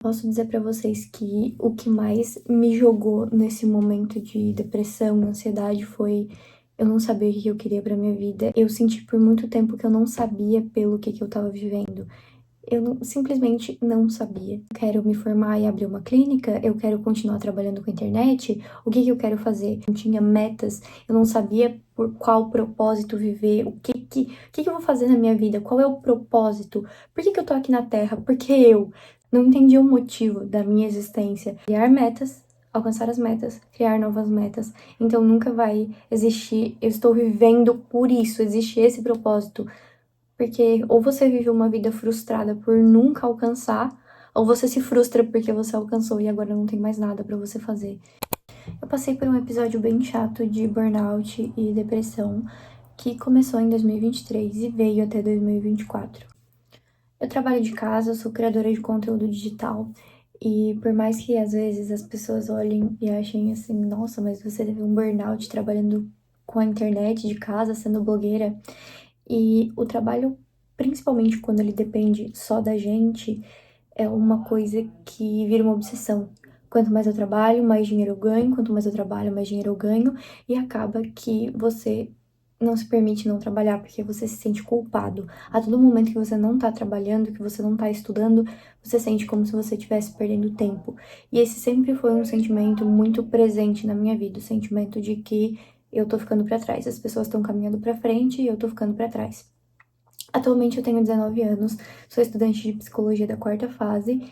Posso dizer pra vocês que o que mais me jogou nesse momento de depressão, ansiedade foi eu não saber o que eu queria pra minha vida. Eu senti por muito tempo que eu não sabia pelo que eu tava vivendo. Simplesmente não sabia. Quero me formar e abrir uma clínica, eu quero continuar trabalhando com a internet, o que eu quero fazer? Não tinha metas, eu não sabia por qual propósito viver, o que eu vou fazer na minha vida, qual é o propósito, por que eu tô aqui na Terra, por que eu? Não entendi o motivo da minha existência. Criar metas, alcançar as metas, criar novas metas. Então nunca vai existir, eu estou vivendo por isso, existe esse propósito. Porque ou você vive uma vida frustrada por nunca alcançar, ou você se frustra porque você alcançou e agora não tem mais nada pra você fazer. Eu passei por um episódio bem chato de burnout e depressão que começou em 2023 e veio até 2024. Eu trabalho de casa, sou criadora de conteúdo digital e por mais que às vezes as pessoas olhem e achem assim, nossa, mas você teve um burnout trabalhando com a internet de casa, sendo blogueira, e o trabalho, principalmente quando ele depende só da gente, é uma coisa que vira uma obsessão. Quanto mais eu trabalho, mais dinheiro eu ganho, quanto mais eu trabalho, mais dinheiro eu ganho, e acaba que você não se permite não trabalhar, porque você se sente culpado. A todo momento que você não tá trabalhando, que você não tá estudando, você sente como se você estivesse perdendo tempo. E esse sempre foi um sentimento muito presente na minha vida, o sentimento de que eu tô ficando pra trás. As pessoas estão caminhando pra frente e eu tô ficando pra trás. Atualmente eu tenho 19 anos, sou estudante de psicologia da quarta fase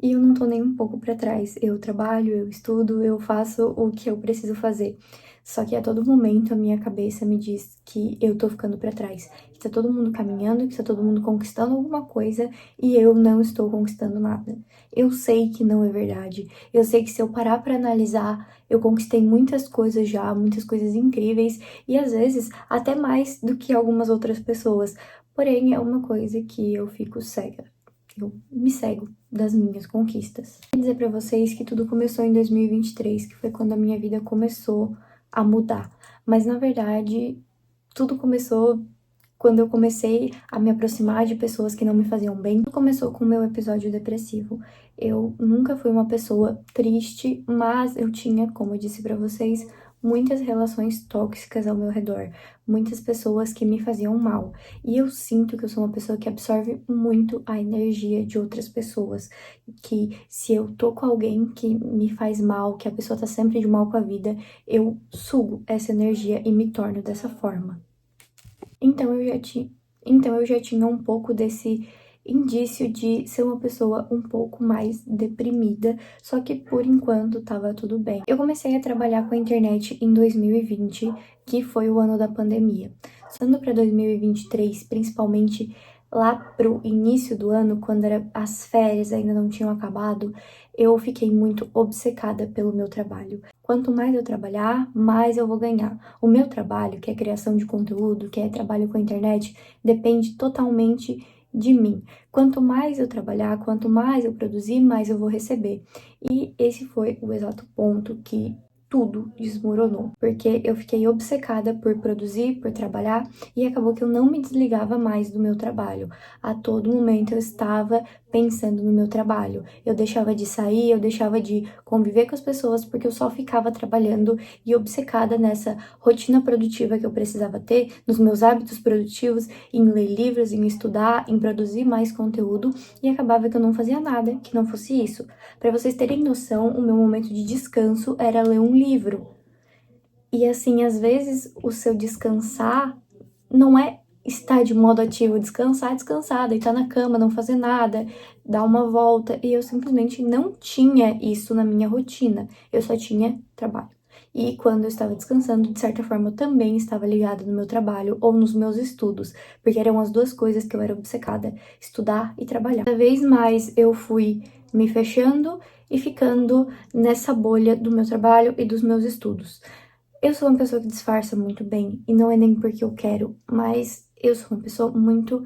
e eu não tô nem um pouco pra trás. Eu trabalho, eu estudo, eu faço o que eu preciso fazer. Só que a todo momento a minha cabeça me diz que eu tô ficando pra trás, que tá todo mundo caminhando, que tá todo mundo conquistando alguma coisa e eu não estou conquistando nada. Eu sei que não é verdade. Eu sei que se eu parar pra analisar, eu conquistei muitas coisas já, muitas coisas incríveis e às vezes até mais do que algumas outras pessoas. Porém, é uma coisa que eu fico cega. Eu me cego das minhas conquistas. Quero dizer pra vocês que tudo começou em 2023, que foi quando a minha vida começou a mudar. Mas na verdade, tudo começou quando eu comecei a me aproximar de pessoas que não me faziam bem. Tudo começou com o meu episódio depressivo. Eu nunca fui uma pessoa triste, mas eu tinha, como eu disse pra vocês, muitas relações tóxicas ao meu redor, muitas pessoas que me faziam mal. E eu sinto que eu sou uma pessoa que absorve muito a energia de outras pessoas, que se eu tô com alguém que me faz mal, que a pessoa tá sempre de mal com a vida, eu sugo essa energia e me torno dessa forma. Então eu já tinha um pouco desse indício de ser uma pessoa um pouco mais deprimida, só que por enquanto tava tudo bem. Eu comecei a trabalhar com a internet em 2020, que foi o ano da pandemia. Passando para 2023, principalmente lá pro início do ano, quando as férias ainda não tinham acabado, eu fiquei muito obcecada pelo meu trabalho. Quanto mais eu trabalhar, mais eu vou ganhar. O meu trabalho, que é criação de conteúdo, que é trabalho com a internet, depende totalmente de mim. Quanto mais eu trabalhar, quanto mais eu produzir, mais eu vou receber. E esse foi o exato ponto que tudo desmoronou, porque eu fiquei obcecada por produzir, por trabalhar, e acabou que eu não me desligava mais do meu trabalho. A todo momento eu estava pensando no meu trabalho. Eu deixava de sair, eu deixava de conviver com as pessoas porque eu só ficava trabalhando e obcecada nessa rotina produtiva que eu precisava ter, nos meus hábitos produtivos, em ler livros, em estudar, em produzir mais conteúdo, e acabava que eu não fazia nada que não fosse isso. Para vocês terem noção, o meu momento de descanso era ler um livro. E assim, às vezes o seu descansar não é estar de modo ativo, descansar, deitar na cama, não fazer nada, dar uma volta. E eu simplesmente não tinha isso na minha rotina. Eu só tinha trabalho. E quando eu estava descansando, de certa forma, eu também estava ligada no meu trabalho ou nos meus estudos, porque eram as duas coisas que eu era obcecada, estudar e trabalhar. Cada vez mais eu fui me fechando e ficando nessa bolha do meu trabalho e dos meus estudos. Eu sou uma pessoa que disfarça muito bem, e não é nem porque eu quero, mas eu sou uma pessoa muito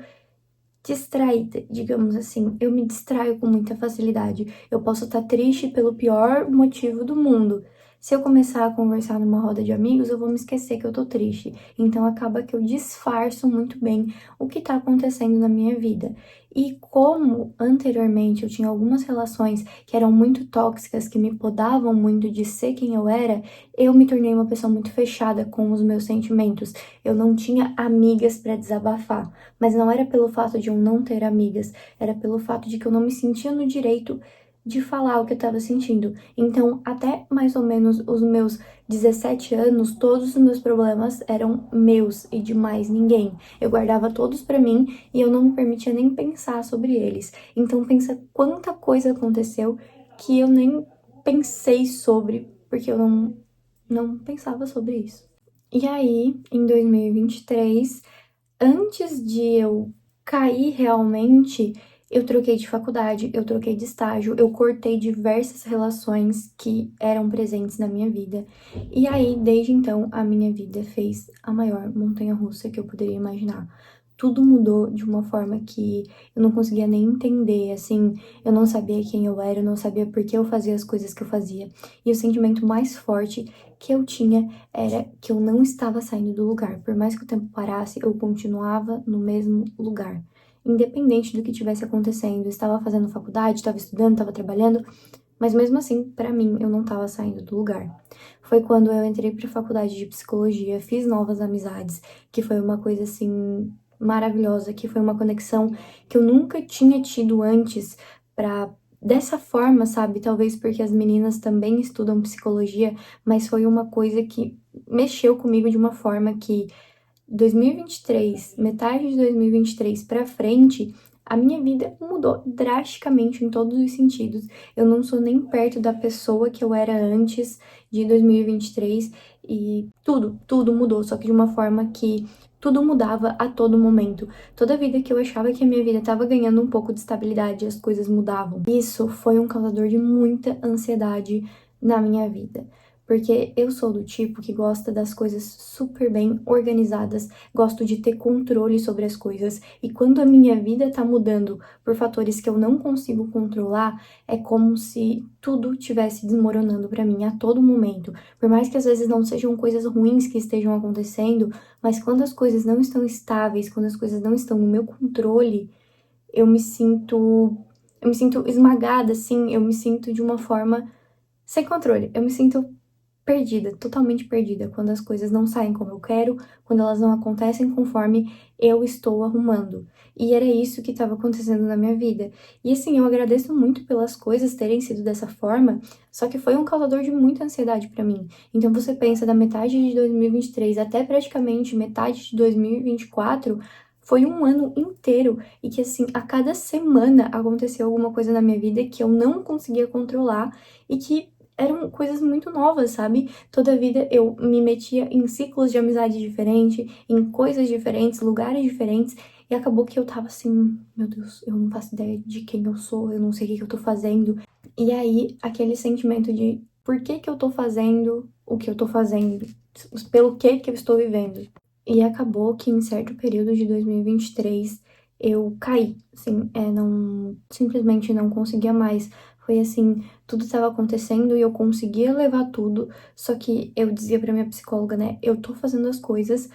distraída, digamos assim. Eu me distraio com muita facilidade. Eu posso estar triste pelo pior motivo do mundo. se eu começar a conversar numa roda de amigos, eu vou me esquecer que eu tô triste. Então acaba que eu disfarço muito bem o que tá acontecendo na minha vida. E como anteriormente eu tinha algumas relações que eram muito tóxicas, que me podavam muito de ser quem eu me tornei uma pessoa muito fechada com os meus sentimentos. Eu não tinha amigas para desabafar, mas não era pelo fato de eu não ter amigas, era pelo fato de que eu não me sentia no direito de falar o que eu tava sentindo. Então, até mais ou menos os meus 17 anos, todos os meus problemas eram meus e de mais ninguém. Eu guardava todos pra mim e eu não me permitia nem pensar sobre eles. Então, pensa quanta coisa aconteceu que eu nem pensei sobre, porque eu não pensava sobre isso. E aí, em 2023, antes de eu cair realmente, eu troquei de faculdade, eu troquei de estágio, eu cortei diversas relações que eram presentes na minha vida. E aí, desde então, a minha vida fez a maior montanha-russa que eu poderia imaginar. Tudo mudou de uma forma que eu não conseguia nem entender, assim, eu não sabia quem eu era, eu não sabia por que eu fazia as coisas que eu fazia. E o sentimento mais forte que eu tinha era que eu não estava saindo do lugar. Por mais que o tempo parasse, eu continuava no mesmo lugar. Independente do que estivesse acontecendo, eu estava fazendo faculdade, estava estudando, estava trabalhando, mas mesmo assim, pra mim, eu não estava saindo do lugar. Foi quando eu entrei pra faculdade de psicologia, fiz novas amizades, que foi uma coisa assim maravilhosa, que foi uma conexão que eu nunca tinha tido antes pra dessa forma, sabe? Talvez porque as meninas também estudam psicologia, mas foi uma coisa que mexeu comigo de uma forma que 2023, metade de 2023 pra frente, a minha vida mudou drasticamente em todos os sentidos. Eu não sou nem perto da pessoa que eu era antes de 2023 e tudo mudou, só que de uma forma que tudo mudava a todo momento. Toda vida que eu achava que a minha vida estava ganhando um pouco de estabilidade, as coisas mudavam. Isso foi um causador de muita ansiedade na minha vida. Porque eu sou do tipo que gosta das coisas super bem organizadas, gosto de ter controle sobre as coisas, e quando a minha vida tá mudando por fatores que eu não consigo controlar, é como se tudo estivesse desmoronando pra mim a todo momento. Por mais que às vezes não sejam coisas ruins que estejam acontecendo, mas quando as coisas não estão estáveis, quando as coisas não estão no meu controle, eu me sinto. Eu me sinto esmagada, assim, eu me sinto de uma forma sem controle. Eu me sinto perdida, totalmente perdida, quando as coisas não saem como eu quero, quando elas não acontecem conforme eu estou arrumando. E era isso que estava acontecendo na minha vida. E assim, eu agradeço muito pelas coisas terem sido dessa forma, só que foi um causador de muita ansiedade pra mim. Então você pensa da metade de 2023 até praticamente metade de 2024, foi um ano inteiro e que assim, a cada semana aconteceu alguma coisa na minha vida que eu não conseguia controlar e que eram coisas muito novas, sabe? Toda a vida eu me metia em ciclos de amizade diferente, em coisas diferentes, lugares diferentes, e acabou que eu tava assim, meu Deus, eu não faço ideia de quem eu sou, eu não sei o que que eu tô fazendo. E aí, aquele sentimento de por que que eu tô fazendo o que eu tô fazendo? Pelo que eu estou vivendo? E acabou que em certo período de 2023 eu caí, assim, não, simplesmente não conseguia mais. Foi assim, tudo estava acontecendo e eu conseguia levar tudo, só que eu dizia pra minha psicóloga, né, eu tô fazendo as coisas,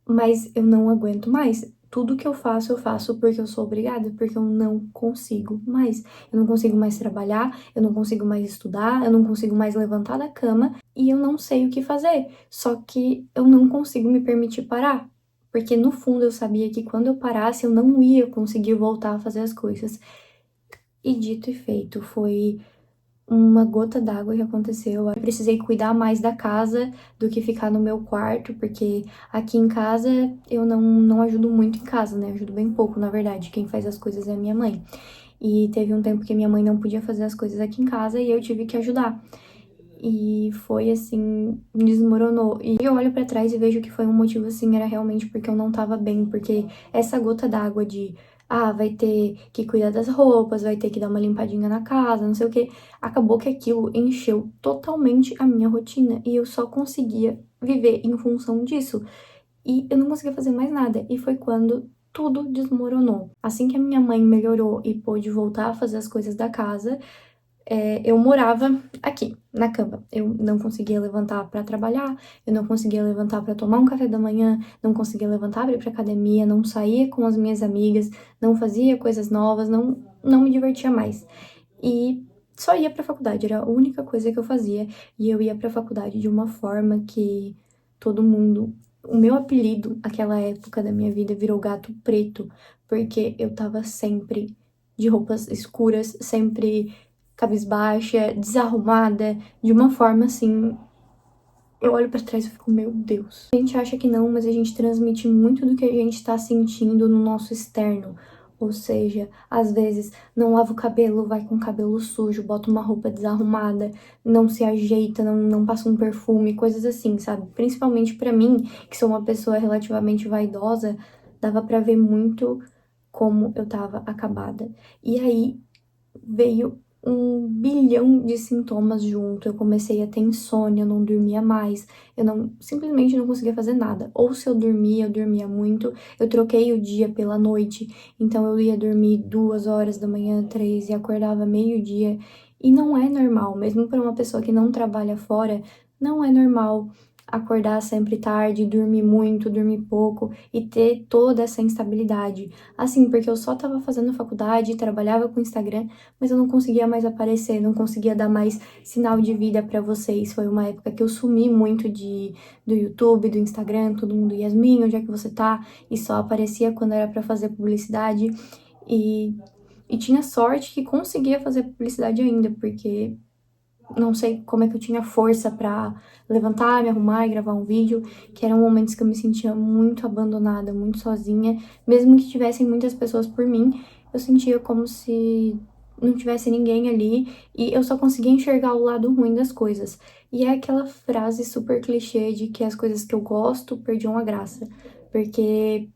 mas eu não aguento mais. Tudo que eu faço porque eu sou obrigada, porque eu não consigo mais. Eu não consigo mais trabalhar, eu não consigo mais estudar, eu não consigo mais levantar da cama e eu não sei o que fazer. Só que eu não consigo me permitir parar, porque no fundo eu sabia que quando eu parasse eu não ia conseguir voltar a fazer as coisas. E dito e feito, foi uma gota d'água que aconteceu. Eu precisei cuidar mais da casa do que ficar no meu quarto, porque aqui em casa eu não ajudo muito em casa, né? Eu ajudo bem pouco, na verdade. Quem faz as coisas é a minha mãe. E teve um tempo que minha mãe não podia fazer as coisas aqui em casa e eu tive que ajudar. E foi assim, desmoronou. E eu olho pra trás e vejo que foi um motivo assim, era realmente porque eu não tava bem, porque essa gota d'água de vai ter que cuidar das roupas, vai ter que dar uma limpadinha na casa, não sei o que, acabou que aquilo encheu totalmente a minha rotina e eu só conseguia viver em função disso. E eu não conseguia fazer mais nada. E foi quando tudo desmoronou. Assim que a minha mãe melhorou e pôde voltar a fazer as coisas da casa, eu morava aqui, na cama. Eu não conseguia levantar pra trabalhar, eu não conseguia levantar pra tomar um café da manhã, não conseguia levantar pra ir pra academia, não saía com as minhas amigas, não fazia coisas novas, não me divertia mais. E só ia pra faculdade, era a única coisa que eu fazia. E eu ia pra faculdade de uma forma que todo mundo. O meu apelido, aquela época da minha vida, virou gato preto, porque eu tava sempre de roupas escuras, sempre cabisbaixa, desarrumada, de uma forma assim. Eu olho pra trás e fico, meu Deus. A gente acha que não, mas a gente transmite muito do que a gente tá sentindo no nosso externo. Ou seja, às vezes não lava o cabelo, vai com o cabelo sujo, bota uma roupa desarrumada, não se ajeita, não passa um perfume, coisas assim, sabe? Principalmente pra mim, que sou uma pessoa relativamente vaidosa, dava pra ver muito como eu tava acabada. E aí veio um bilhão de sintomas junto. Eu comecei a ter insônia, eu não dormia mais, simplesmente não conseguia fazer nada. Ou se eu dormia muito. Eu troquei o dia pela noite, então eu ia dormir 2 horas da manhã, 3 e acordava meio-dia. E não é normal, mesmo para uma pessoa que não trabalha fora, não é normal acordar sempre tarde, dormir muito, dormir pouco e ter toda essa instabilidade. Assim, porque eu só tava fazendo faculdade, trabalhava com Instagram, mas eu não conseguia mais aparecer, não conseguia dar mais sinal de vida pra vocês. Foi uma época que eu sumi muito do YouTube, do Instagram, todo mundo, Yasmin, onde é que você tá? E só aparecia quando era pra fazer publicidade. E, e tinha sorte que conseguia fazer publicidade ainda, porque não sei como é que eu tinha força pra levantar, me arrumar e gravar um vídeo, que eram momentos que eu me sentia muito abandonada, muito sozinha, mesmo que tivessem muitas pessoas por mim, eu sentia como se não tivesse ninguém ali e eu só conseguia enxergar o lado ruim das coisas. E é aquela frase super clichê de que as coisas que eu gosto perdiam a graça, porque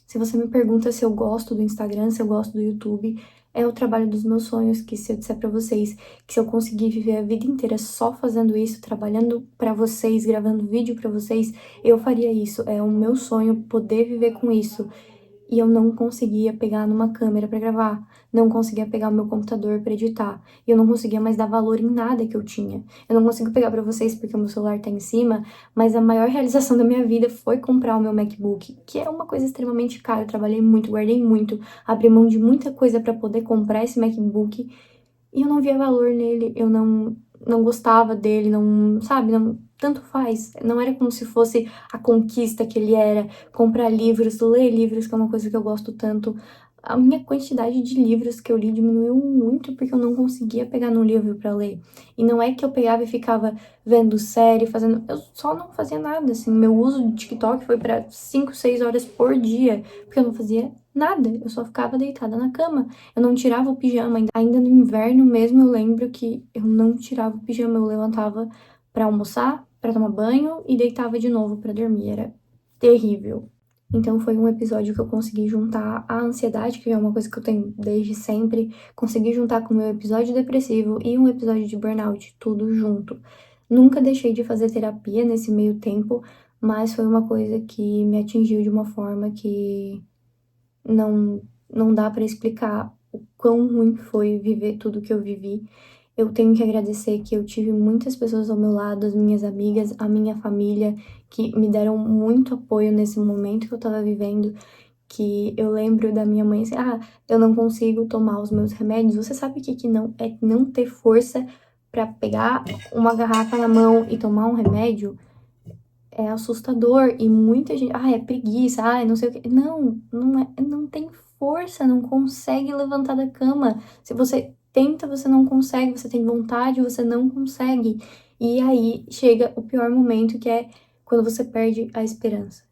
se você me pergunta se eu gosto do Instagram, se eu gosto do YouTube, é o trabalho dos meus sonhos, que se eu disser pra vocês que se eu conseguir viver a vida inteira só fazendo isso, trabalhando pra vocês, gravando vídeo pra vocês, eu faria isso. É o meu sonho poder viver com isso. E eu não conseguia pegar numa câmera pra gravar, não conseguia pegar o meu computador pra editar, e eu não conseguia mais dar valor em nada que eu tinha. Eu não consigo pegar pra vocês porque o meu celular tá em cima, mas a maior realização da minha vida foi comprar o meu MacBook, que é uma coisa extremamente cara. Eu trabalhei muito, guardei muito, abri mão de muita coisa pra poder comprar esse MacBook, e eu não via valor nele, eu não gostava dele, não, sabe, não, tanto faz. Não era como se fosse a conquista que ele era, comprar livros, ler livros, que é uma coisa que eu gosto tanto. A minha quantidade de livros que eu li diminuiu muito porque eu não conseguia pegar num livro pra ler. E não é que eu pegava e ficava vendo série, fazendo, eu só não fazia nada, assim. Meu uso de TikTok foi pra 5, 6 horas por dia, porque eu não fazia nada, eu só ficava deitada na cama. Eu não tirava o pijama, ainda no inverno mesmo eu lembro que eu não tirava o pijama, eu levantava pra almoçar, pra tomar banho e deitava de novo pra dormir, era terrível. Então foi um episódio que eu consegui juntar a ansiedade, que é uma coisa que eu tenho desde sempre, consegui juntar com o meu episódio depressivo e um episódio de burnout, tudo junto. Nunca deixei de fazer terapia nesse meio tempo, mas foi uma coisa que me atingiu de uma forma que não, não dá pra explicar o quão ruim foi viver tudo que eu vivi. Eu tenho que agradecer que eu tive muitas pessoas ao meu lado, as minhas amigas, a minha família, que me deram muito apoio nesse momento que eu tava vivendo. Que eu lembro da minha mãe assim, eu não consigo tomar os meus remédios. Você sabe o que não é não ter força pra pegar uma garrafa na mão e tomar um remédio? É assustador e muita gente, é preguiça, não sei o que. Não, não é, não tem força, não consegue levantar da cama. Se você tenta, você não consegue, você tem vontade, você não consegue. E aí chega o pior momento, que é quando você perde a esperança.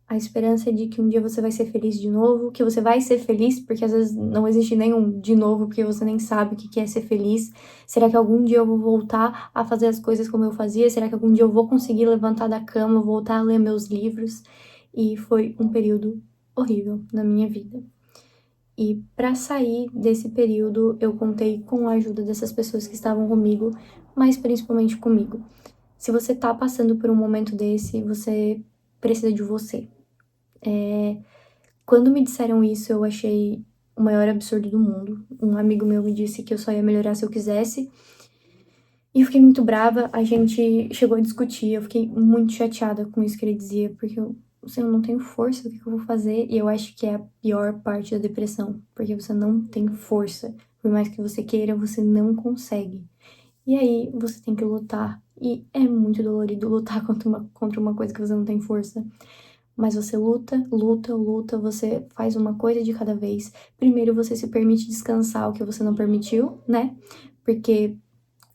A esperança de que um dia você vai ser feliz de novo, que você vai ser feliz, porque às vezes não existe nenhum de novo, porque você nem sabe o que é ser feliz. Será que algum dia eu vou voltar a fazer as coisas como eu fazia? Será que algum dia eu vou conseguir levantar da cama, voltar a ler meus livros? E foi um período horrível na minha vida. E para sair desse período, eu contei com a ajuda dessas pessoas que estavam comigo, mas principalmente comigo. Se você tá passando por um momento desse, você precisa de você. Quando me disseram isso, eu achei o maior absurdo do mundo. Um amigo meu me disse que eu só ia melhorar se eu quisesse. E eu fiquei muito brava, a gente chegou a discutir, eu fiquei muito chateada com isso que ele dizia, porque eu não tenho força, o que eu vou fazer? E eu acho que é a pior parte da depressão, porque você não tem força. Por mais que você queira, você não consegue. E aí você tem que lutar. E é muito dolorido lutar contra uma coisa que você não tem força. Mas você luta, luta, luta, você faz uma coisa de cada vez. Primeiro você se permite descansar o que você não permitiu, né? Porque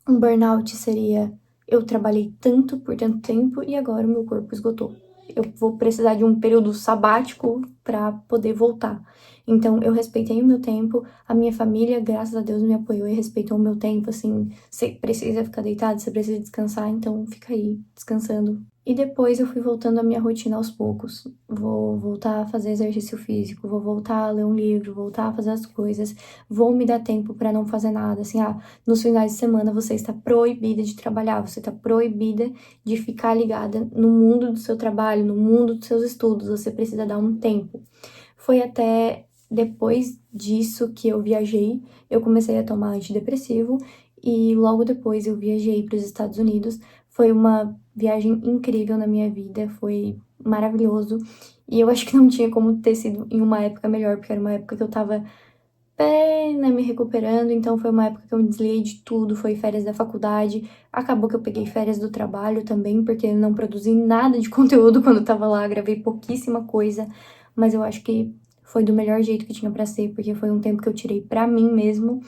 um burnout seria: eu trabalhei tanto por tanto tempo e agora o meu corpo esgotou. Eu vou precisar de um período sabático para poder voltar. Então, eu respeitei o meu tempo, a minha família, graças a Deus, me apoiou e respeitou o meu tempo, assim, você precisa ficar deitado, você precisa descansar, então fica aí, descansando. E depois eu fui voltando à minha rotina aos poucos. Vou voltar a fazer exercício físico, vou voltar a ler um livro, voltar a fazer as coisas, vou me dar tempo para não fazer nada, assim, nos finais de semana você está proibida de trabalhar, você está proibida de ficar ligada no mundo do seu trabalho, no mundo dos seus estudos, você precisa dar um tempo. Foi até depois disso que eu viajei, eu comecei a tomar antidepressivo e logo depois eu viajei para os Estados Unidos. Foi uma viagem incrível na minha vida, foi maravilhoso. E eu acho que não tinha como ter sido em uma época melhor, porque era uma época que eu tava né, me recuperando, então foi uma época que eu me desliguei de tudo, foi férias da faculdade, acabou que eu peguei férias do trabalho também, porque eu não produzi nada de conteúdo quando eu tava lá, gravei pouquíssima coisa, mas eu acho que foi do melhor jeito que tinha pra ser, porque foi um tempo que eu tirei pra mim mesmo,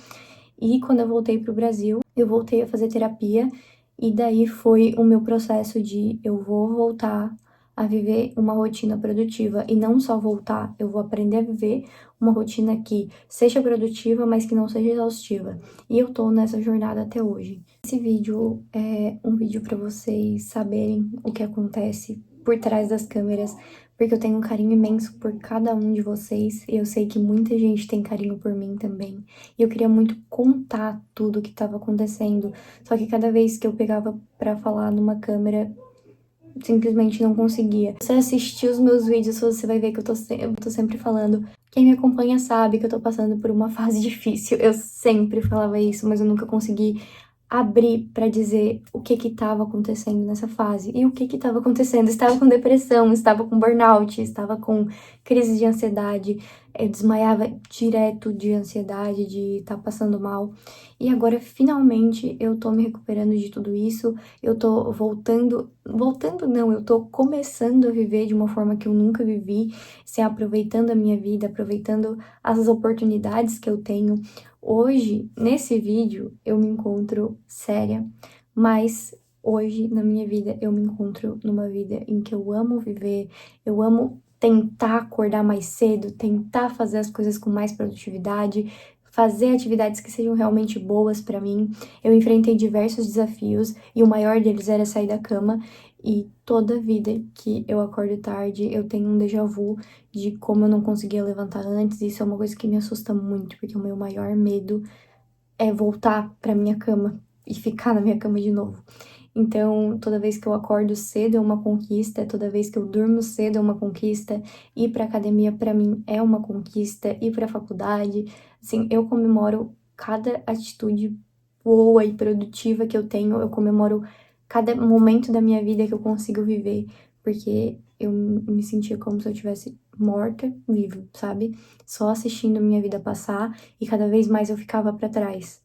e quando eu voltei pro Brasil, eu voltei a fazer terapia, e daí foi o meu processo de: eu vou voltar a viver uma rotina produtiva, e não só voltar, eu vou aprender a viver uma rotina que seja produtiva, mas que não seja exaustiva. E eu tô nessa jornada até hoje. Esse vídeo é um vídeo para vocês saberem o que acontece por trás das câmeras, porque eu tenho um carinho imenso por cada um de vocês, e eu sei que muita gente tem carinho por mim também. E eu queria muito contar tudo o que estava acontecendo, só que cada vez que eu pegava para falar numa câmera, simplesmente não conseguia. Se você assistir os meus vídeos, você vai ver que eu tô sempre falando. Quem me acompanha sabe que eu tô passando por uma fase difícil. Eu sempre falava isso, mas eu nunca consegui abrir pra dizer o que que tava acontecendo nessa fase. E o que que tava acontecendo? Estava com depressão, estava com burnout, estava com crise de ansiedade. Eu desmaiava direto de ansiedade, de estar passando mal. E agora, finalmente, eu tô me recuperando de tudo isso. Eu tô voltando não, eu tô começando a viver de uma forma que eu nunca vivi, se aproveitando a minha vida, aproveitando as oportunidades que eu tenho. Hoje, nesse vídeo, eu me encontro séria, mas hoje, na minha vida, eu me encontro numa vida em que eu amo viver, eu amo tentar acordar mais cedo, tentar fazer as coisas com mais produtividade, fazer atividades que sejam realmente boas pra mim. Eu enfrentei diversos desafios e o maior deles era sair da cama. E toda vida que eu acordo tarde, eu tenho um déjà vu de como eu não conseguia levantar antes. Isso é uma coisa que me assusta muito, porque o meu maior medo é voltar pra minha cama e ficar na minha cama de novo. Então, toda vez que eu acordo cedo é uma conquista, toda vez que eu durmo cedo é uma conquista, ir pra academia pra mim é uma conquista, ir pra faculdade, assim, eu comemoro cada atitude boa e produtiva que eu tenho, eu comemoro cada momento da minha vida que eu consigo viver, porque eu me sentia como se eu tivesse morta, viva, sabe? Só assistindo a minha vida passar e cada vez mais eu ficava pra trás.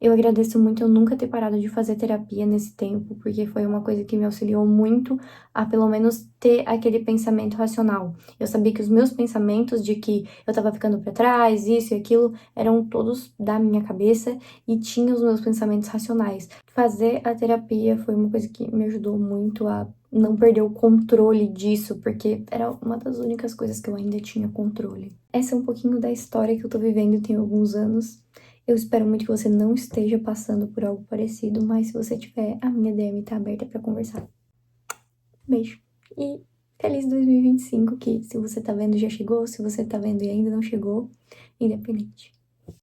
Eu agradeço muito eu nunca ter parado de fazer terapia nesse tempo, porque foi uma coisa que me auxiliou muito a pelo menos ter aquele pensamento racional. Eu sabia que os meus pensamentos de que eu tava ficando pra trás, isso e aquilo, eram todos da minha cabeça e tinha os meus pensamentos racionais. Fazer a terapia foi uma coisa que me ajudou muito a não perder o controle disso, porque era uma das únicas coisas que eu ainda tinha controle. Essa é um pouquinho da história que eu tô vivendo tem alguns anos. Eu espero muito que você não esteja passando por algo parecido, mas se você tiver, a minha DM tá aberta pra conversar. Beijo. E feliz 2025, que se você tá vendo já chegou, se você tá vendo e ainda não chegou, independente.